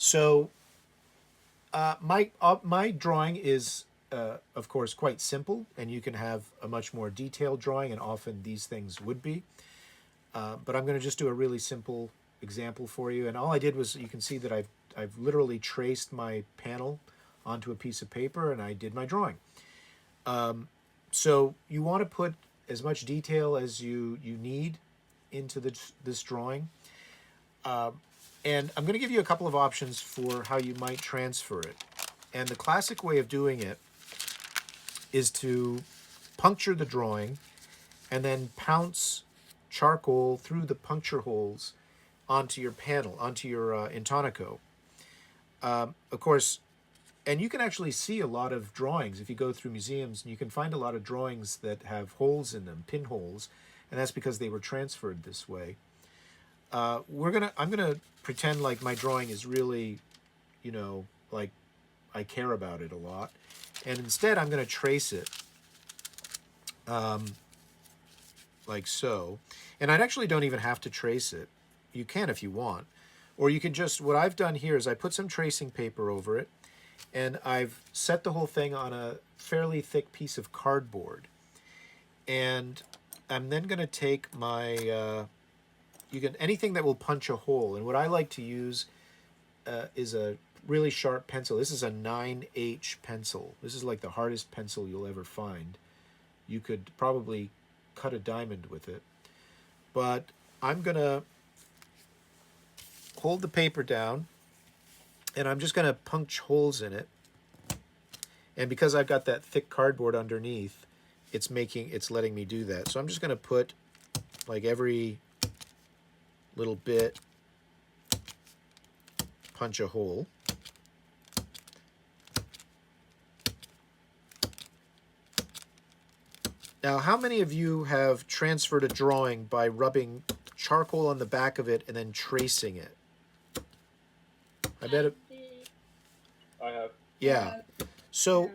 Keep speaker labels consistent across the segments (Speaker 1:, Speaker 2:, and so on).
Speaker 1: So my drawing is, of course, quite simple, and you can have a much more detailed drawing, and often these things would be. But I'm going to just do a really simple example for you. And all I did was, you can see that I've literally traced my panel onto a piece of paper, and I did my drawing. So you want to put as much detail as you need into this drawing. And I'm going to give you a couple of options for how you might transfer it. And the classic way of doing it is to puncture the drawing and then pounce charcoal through the puncture holes onto your panel, onto your intonaco. Of course, and you can actually see a lot of drawings if you go through museums, and you can find a lot of drawings that have holes in them, pinholes, and that's because they were transferred this way. I'm gonna pretend like my drawing is really, like I care about it a lot, and instead I'm gonna trace it, like so. And I actually don't even have to trace it. You can if you want, or you can just. What I've done here is I put some tracing paper over it, and I've set the whole thing on a fairly thick piece of cardboard, and I'm then gonna take my you can anything that will punch a hole. And what I like to use is a really sharp pencil. This is a 9H pencil. This is like the hardest pencil you'll ever find. You could probably cut a diamond with it. But I'm going to hold the paper down, and I'm just going to punch holes in it. And because I've got that thick cardboard underneath, it's letting me do that. So I'm just going to put like every little bit, punch a hole. Now, how many of you have transferred a drawing by rubbing charcoal on the back of it and then tracing it? I bet it.
Speaker 2: I have.
Speaker 1: Yeah. So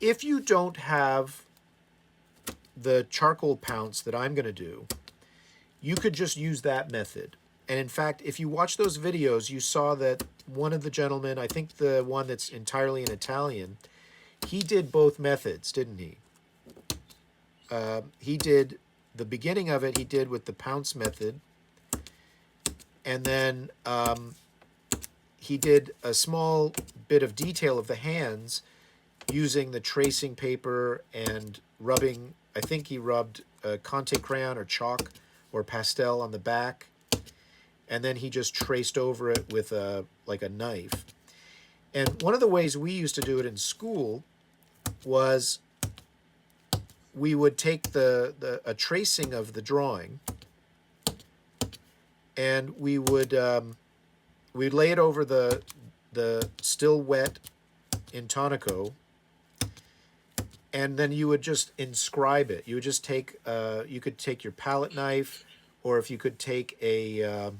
Speaker 1: if you don't have the charcoal pounce that I'm going to do, you could just use that method. And in fact, if you watch those videos, you saw that one of the gentlemen, I think the one that's entirely in Italian, he did both methods, didn't he? He did the beginning of it, he did with the pounce method. And then he did a small bit of detail of the hands using the tracing paper and rubbing. I think he rubbed Conte crayon or chalk or pastel on the back, and then he just traced over it with like a knife. And one of the ways we used to do it in school was we would take a tracing of the drawing, and we'd lay it over the still wet intonaco, and then you would just inscribe it. You would just take you could take your palette knife, or if you could take a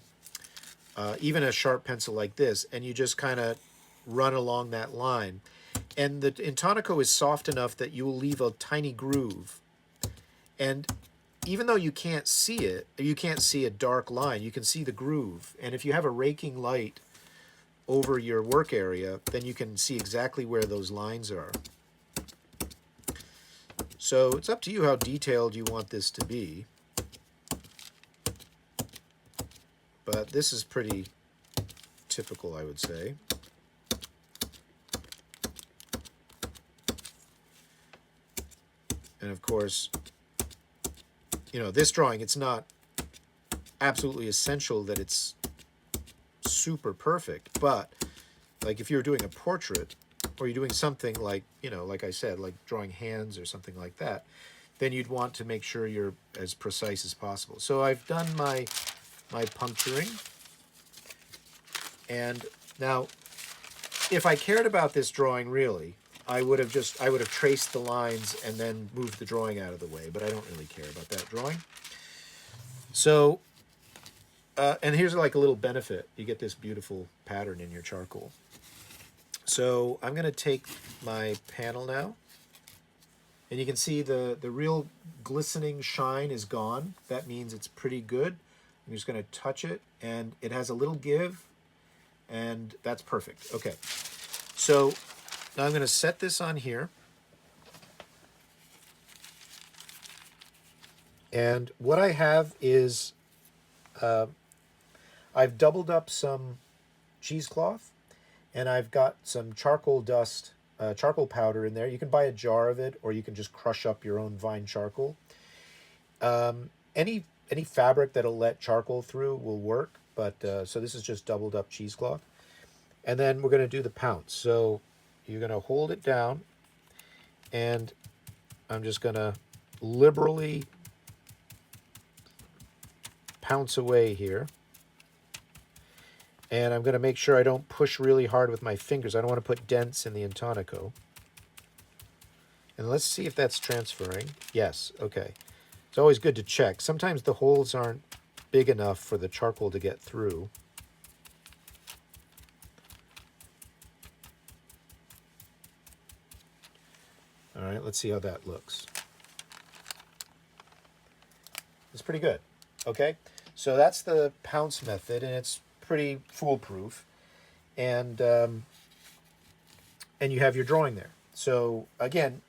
Speaker 1: even a sharp pencil like this, and you just kind of run along that line. And the intonaco is soft enough that you will leave a tiny groove. And even though you can't see it, you can't see a dark line, you can see the groove. And if you have a raking light over your work area, then you can see exactly where those lines are. So it's up to you how detailed you want this to be. But this is pretty typical, I would say. And of course, this drawing, it's not absolutely essential that it's super perfect, but like if you're doing a portrait, or you're doing something like, like I said, like drawing hands or something like that, then you'd want to make sure you're as precise as possible. So I've done my puncturing. And now, if I cared about this drawing really, I would have traced the lines and then moved the drawing out of the way, but I don't really care about that drawing. So, and here's like a little benefit. You get this beautiful pattern in your charcoal. So I'm going to take my panel now, and you can see the real glistening shine is gone. That means it's pretty good. I'm just going to touch it, and it has a little give, And that's perfect. Okay. So now I'm going to set this on here. And what I have is I've doubled up some cheesecloth, and I've got some charcoal dust, charcoal powder in there. You can buy a jar of it, or you can just crush up your own vine charcoal. Any fabric that'll let charcoal through will work, but so this is just doubled up cheesecloth. And then we're going to do the pounce. So you're going to hold it down, and I'm just going to liberally pounce away here. And I'm going to make sure I don't push really hard with my fingers. I don't want to put dents in the intonaco. And let's see if that's transferring. Yes, okay. It's always good to check. Sometimes the holes aren't big enough for the charcoal to get through. All right, let's see how that looks. It's pretty good. Okay, so that's the pounce method, and it's pretty foolproof. And you have your drawing there. So again,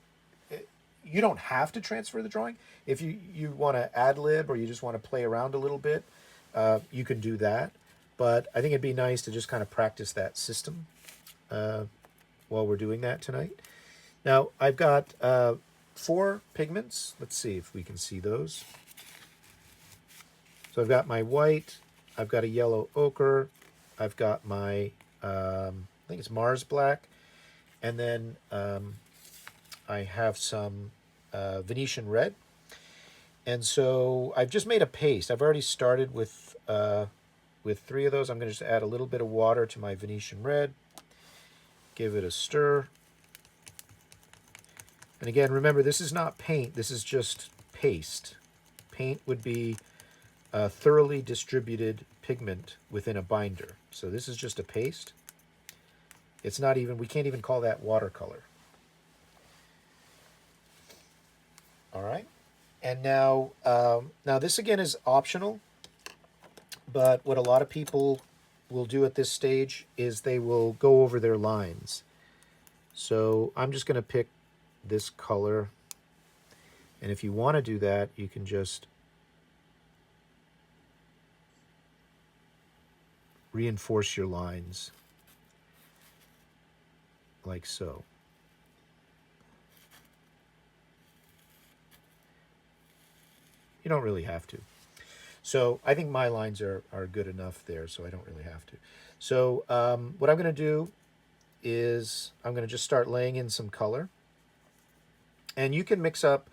Speaker 1: you don't have to transfer the drawing. If you want to ad lib or you just want to play around a little bit, you can do that. But I think it'd be nice to just kind of practice that system while we're doing that tonight. Now, I've got 4 pigments. Let's see if we can see those. So I've got my white, I've got a yellow ochre, I've got my, I think it's Mars black, and then I have some Venetian red. And so I've just made a paste. I've already started with 3 of those. I'm going to just add a little bit of water to my Venetian red, give it a stir. And again, remember, this is not paint, this is just paste. Paint would be a thoroughly distributed pigment within a binder. So this is just a paste. It's not even, we can't even call that watercolor. All right. And now, now this again is optional, but what a lot of people will do at this stage is they will go over their lines. So I'm just going to pick this color. And if you want to do that, you can just reinforce your lines like so. You don't really have to. So I think my lines are good enough there, so I don't really have to. So what I'm going to do is I'm going to just start laying in some color. And you can mix up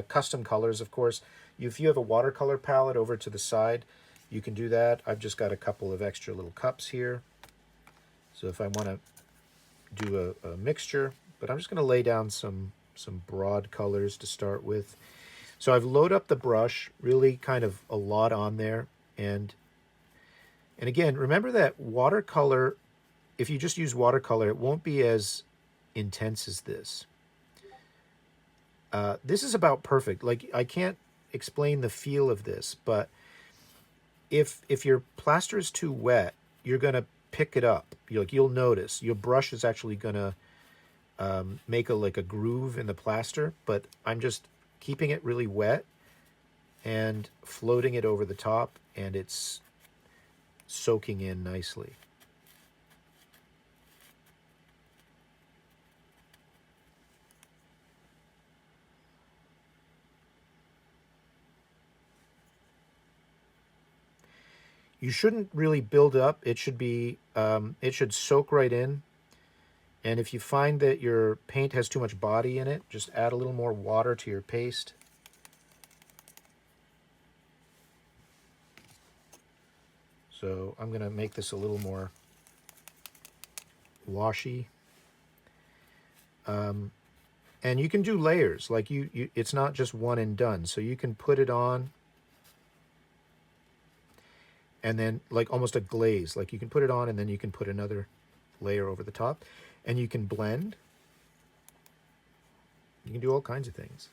Speaker 1: custom colors, of course. If you have a watercolor palette over to the side, you can do that. I've just got a couple of extra little cups here. So if I want to do a mixture, but I'm just going to lay down some broad colors to start with. So I've loaded up the brush, really kind of a lot on there. And again, remember that watercolor, if you just use watercolor, it won't be as intense as this. This is about perfect. Like, I can't explain the feel of this, but if your plaster is too wet, you're going to pick it up. You'll notice your brush is actually going to make like a groove in the plaster, but I'm just keeping it really wet and floating it over the top, and it's soaking in nicely. You shouldn't really build up. It should be, it should soak right in. And if you find that your paint has too much body in it, just add a little more water to your paste. So I'm going to make this a little more washy. And you can do layers. Like it's not just one and done. So you can put it on and then like almost a glaze. Like you can put it on and then you can put another layer over the top. And you can blend. You can do all kinds of things.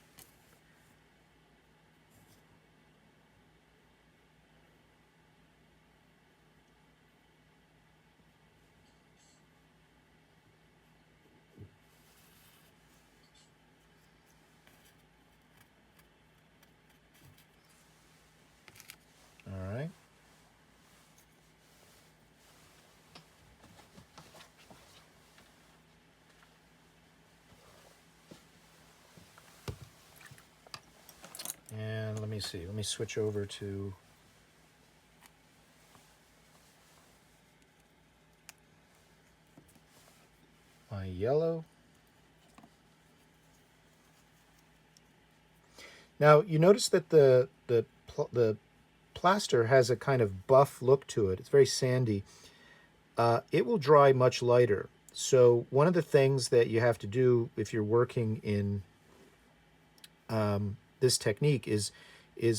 Speaker 1: me see. Let me switch over to my yellow. Now you notice that the plaster has a kind of buff look to it. It's very sandy. It will dry much lighter. So one of the things that you have to do if you're working in this technique is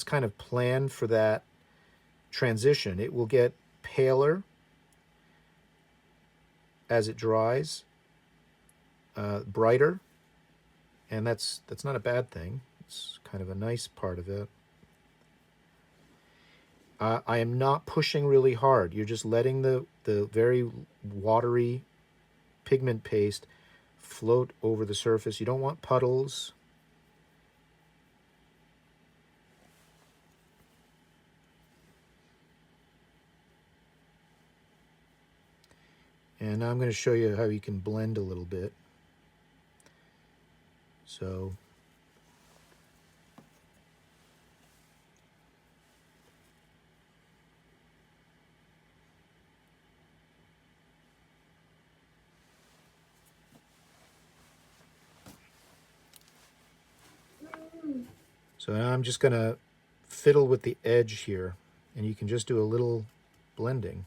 Speaker 1: kind of plan for that transition. It will get paler as it dries, brighter, and that's not a bad thing. It's kind of a nice part of it. I am not pushing really hard. You're just letting the very watery pigment paste float over the surface. You don't want puddles. And now I'm going to show you how you can blend a little bit. So now I'm just going to fiddle with the edge here, and you can just do a little blending.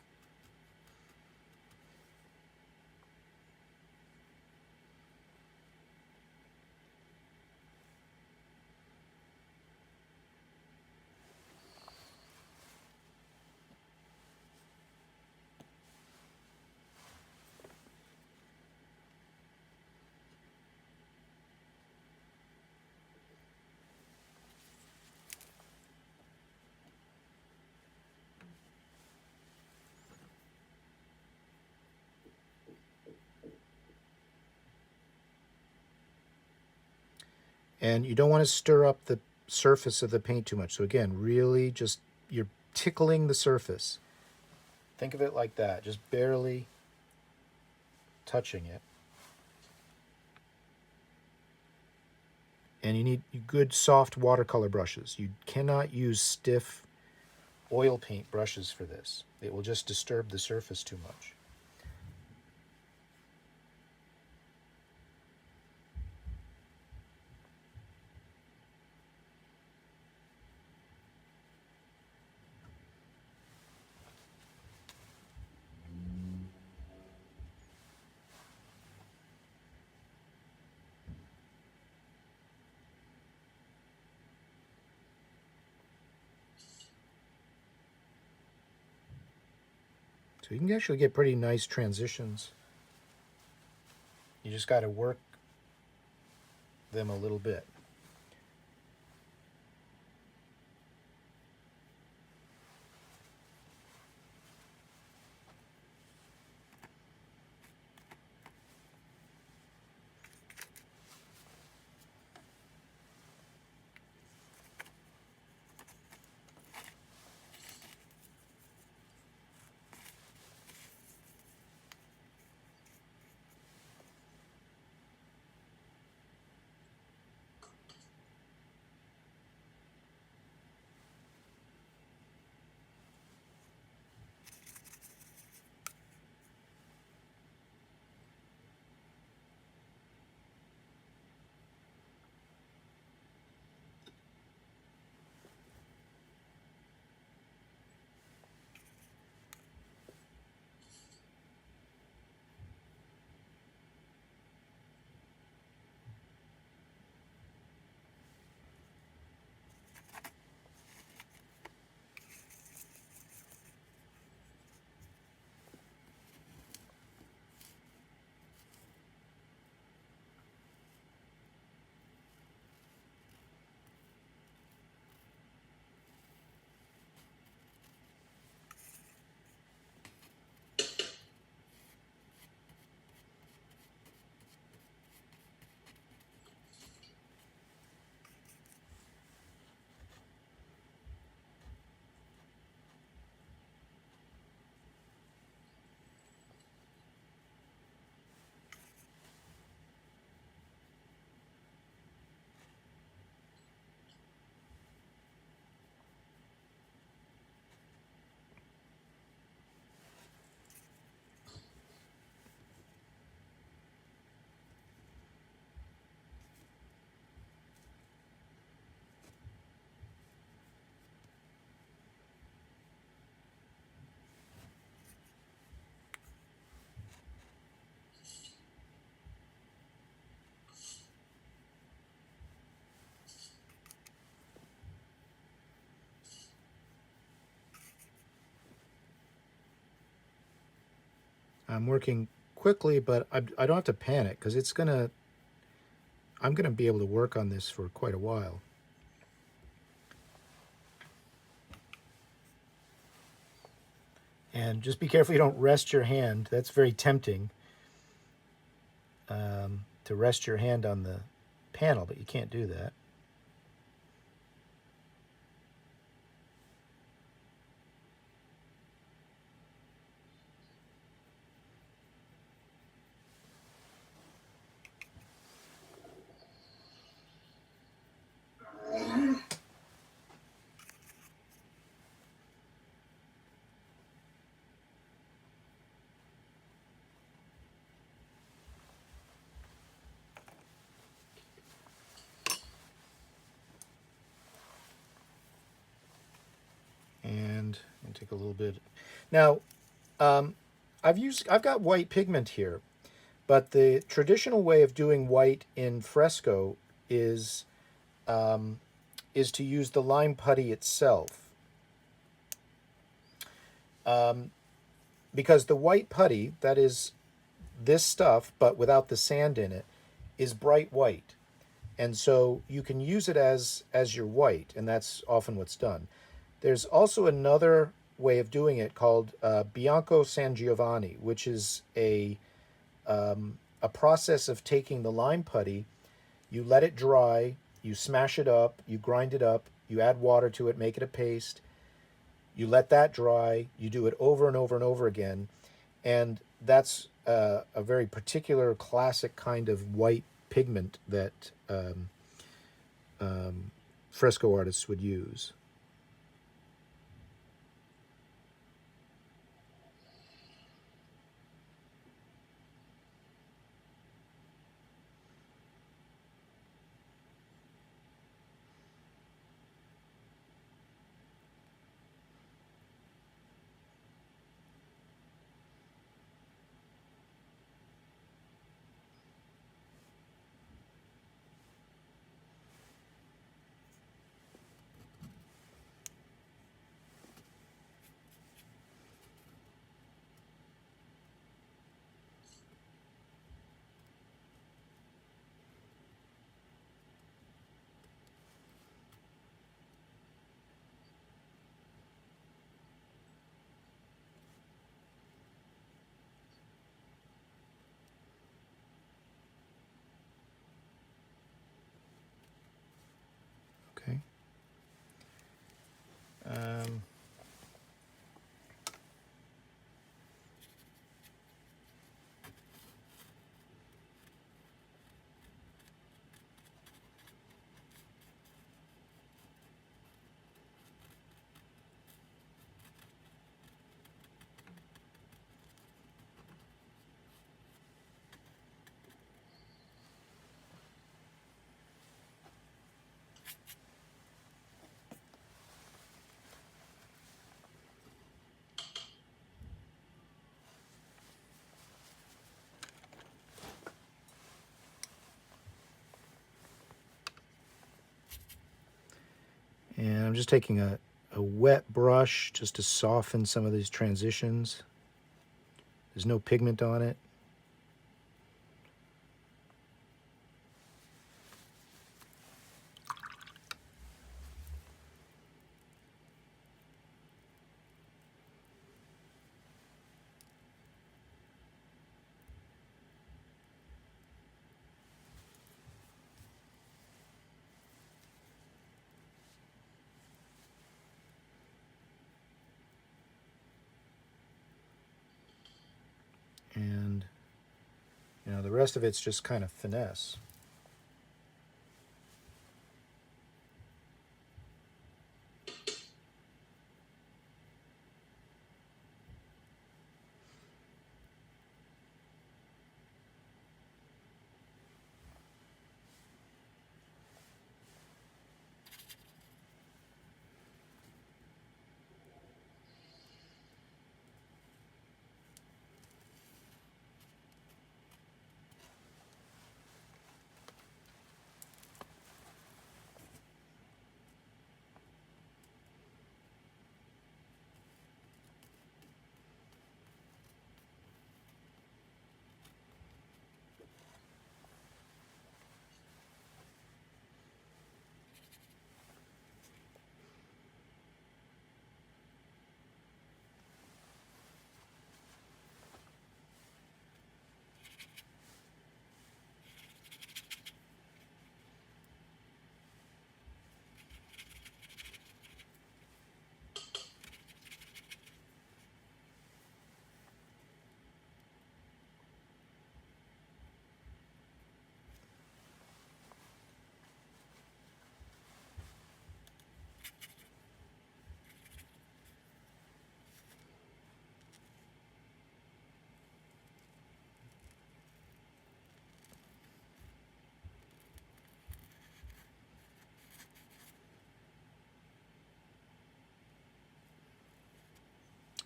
Speaker 1: And you don't want to stir up the surface of the paint too much. So again, really just you're tickling the surface. Think of it like that, just barely touching it. And you need good soft watercolor brushes. You cannot use stiff oil paint brushes for this. It will just disturb the surface too much. So you can actually get pretty nice transitions. You just got to work them a little bit. I'm working quickly, but I don't have to panic because I'm gonna be able to work on this for quite a while. And just be careful you don't rest your hand. That's very tempting, to rest your hand on the panel, but you can't do that. And take a little bit. Now, I've got white pigment here, but the traditional way of doing white in fresco is is to use the lime putty itself. Because the white putty, that is this stuff, but without the sand in it, is bright white. And so you can use it as your white, and that's often what's done. There's also another way of doing it called Bianco San Giovanni, which is a process of taking the lime putty, you let it dry, you smash it up, you grind it up, you add water to it, make it a paste, you let that dry, you do it over and over and over again, and that's a very particular classic kind of white pigment that fresco artists would use. Okay. Um, and I'm just taking a wet brush just to soften some of these transitions. There's no pigment on it. And the rest of it's just kind of finesse.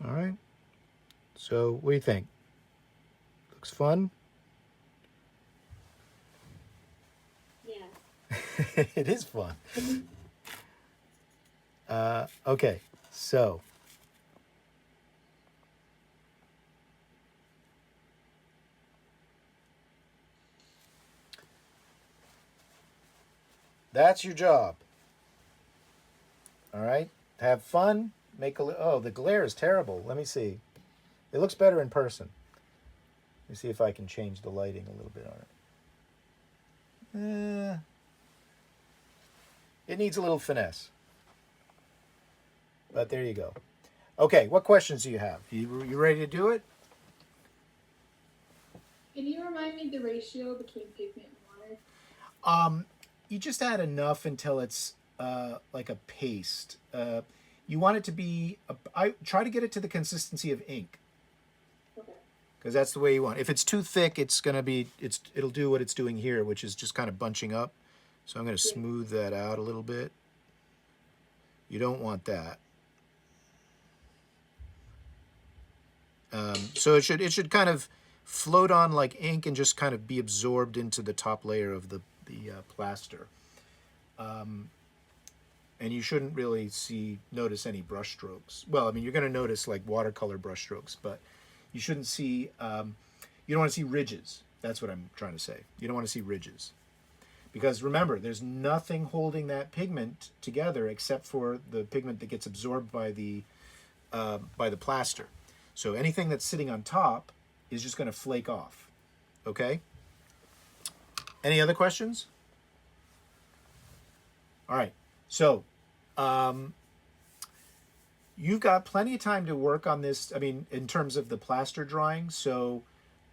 Speaker 1: All right. So what do you think? Looks fun?
Speaker 3: Yeah.
Speaker 1: It is fun. Okay, so that's your job. All right. Have fun. Oh, the glare is terrible. Let me see. It looks better in person. Let me see if I can change the lighting a little bit on it. It needs a little finesse. But there you go. Okay, what questions do you have? You ready to do it?
Speaker 3: Can you remind me the ratio between pigment and water?
Speaker 1: Um, you just add enough until it's like a paste. You want it to be. I try to get it to the consistency of ink
Speaker 3: Okay.
Speaker 1: because that's the way you want. If it's too thick, it'll do what it's doing here, which is just kind of bunching up. So I'm going to
Speaker 3: Yeah.
Speaker 1: smooth that out a little bit. You don't want that. So it should kind of float on like ink and just kind of be absorbed into the top layer of the plaster. And you shouldn't really notice any brush strokes. Well, I mean, you're going to notice like watercolor brush strokes, but you shouldn't see. You don't want to see ridges. That's what I'm trying to say. You don't want to see ridges because remember, there's nothing holding that pigment together except for the pigment that gets absorbed by the plaster. So anything that's sitting on top is just going to flake off. Okay. Any other questions? All right. So you've got plenty of time to work on this. I mean, in terms of the plaster drawing. So,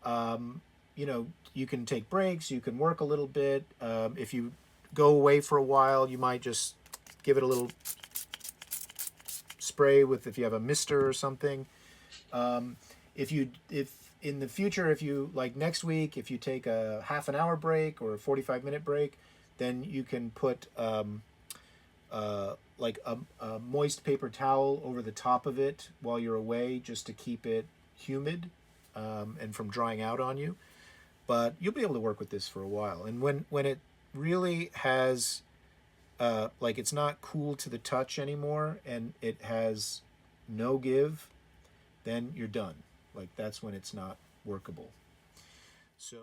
Speaker 1: you know, you can take breaks, you can work a little bit. If you go away for a while, you might just give it a little spray with, if you have a mister or something. If in the future, if you like next week, if you take a half an hour break or a 45-minute break, then you can put like a moist paper towel over the top of it while you're away, just to keep it humid and from drying out on you. But you'll be able to work with this for a while. And when it really has like it's not cool to the touch anymore and it has no give, then you're done. Like that's when it's not workable. So